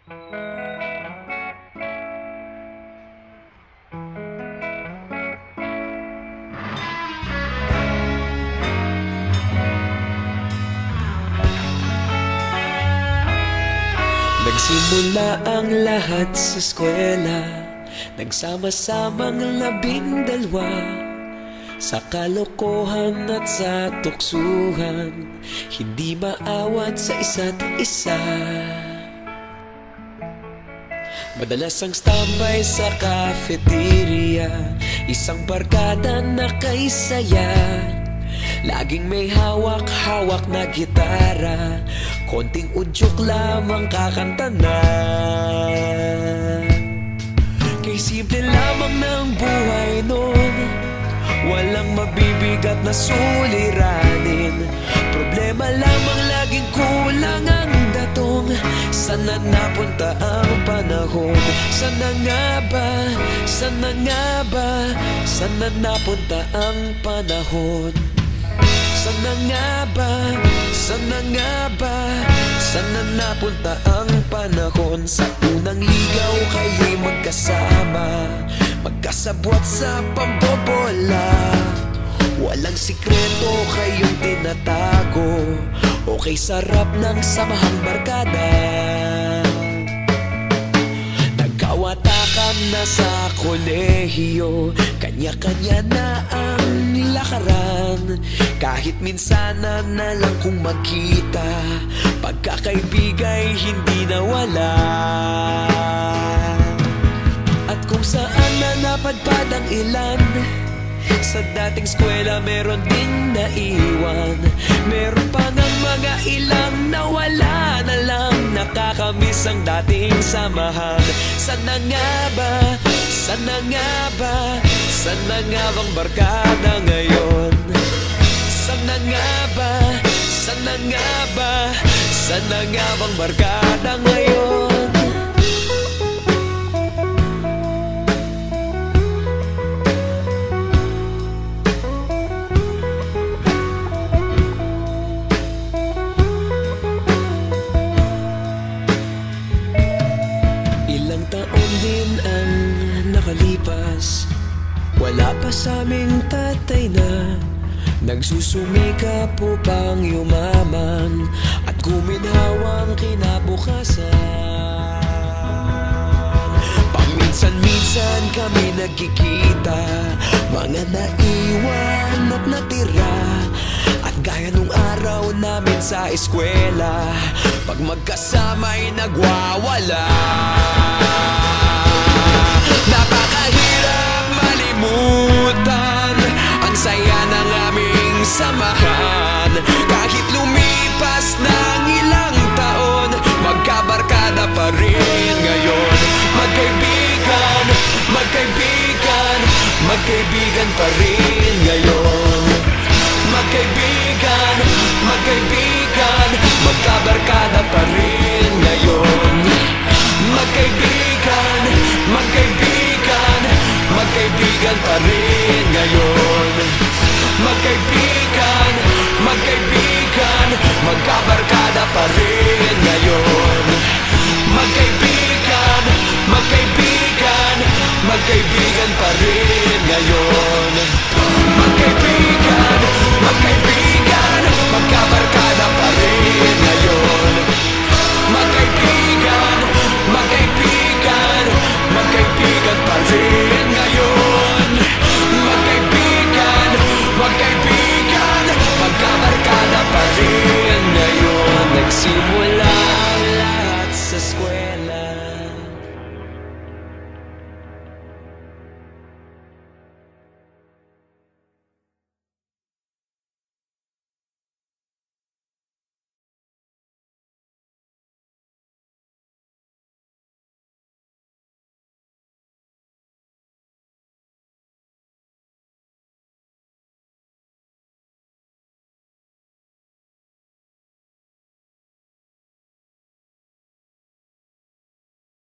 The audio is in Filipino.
Nagsimula ang lahat sa eskwela, nagsama-samang 12 sa kalokohan at sa tuksuhan, hindi maawat sa isa't isa. Madalas ang standby sa cafeteria, isang barkada na kay saya. Laging may hawak-hawak na gitara, konting udyok lamang kakanta na. Kay simple lamang ng buhay nun, walang mabibigat na suliranin. Problema lamang laging kulang ang datong. Sana napunta ang panahon? Sana nga ba? Sana nga ba? Sana napunta ang panahon? Sana nga ba? Sana nga ba? Sana napunta ang panahon? Sa unang ligaw kayo'y magkasama, magkasabwat sa pambobola. Walang sikreto kayong tinatago, okay sarap ng samahang barkada. Nagkawatakan na sa kolehiyo, kanya-kanya na ang lakaran. Kahit minsan na lang kung magkita, pagkakaibigay hindi nawala. At kung saan na napadpad ang ilan, sa dating eskwela meron ding naiwan. Meron pa ng mga ilang nawala na lang, nakakamiss ang dating samahan. Sana nga ba? Sana nga ba? Sana nga bang barkada ngayon? Sana nga ba? Sana nga ba? Sana nga bang barkada ngayon? Ilang taon din ang nakalipas, wala pa sa aming tatay na nagsusumikap upang yumaman at guminhawang kinabukasan. Paminsan-minsan kami nagkikita, mga naiwan at natira. At gaya nung araw namin sa eskwela, pag magkasama'y nagwawala. Napakahirap malimutan ang saya ng aming samahan. Kahit lumipas ng ilang taon, magkabarkada pa rin ngayon. Magkaibigan, magkaibigan, magkaibigan pa rin ngayon. Magkaibigan, magkaibigan, magkabarkada pa rin.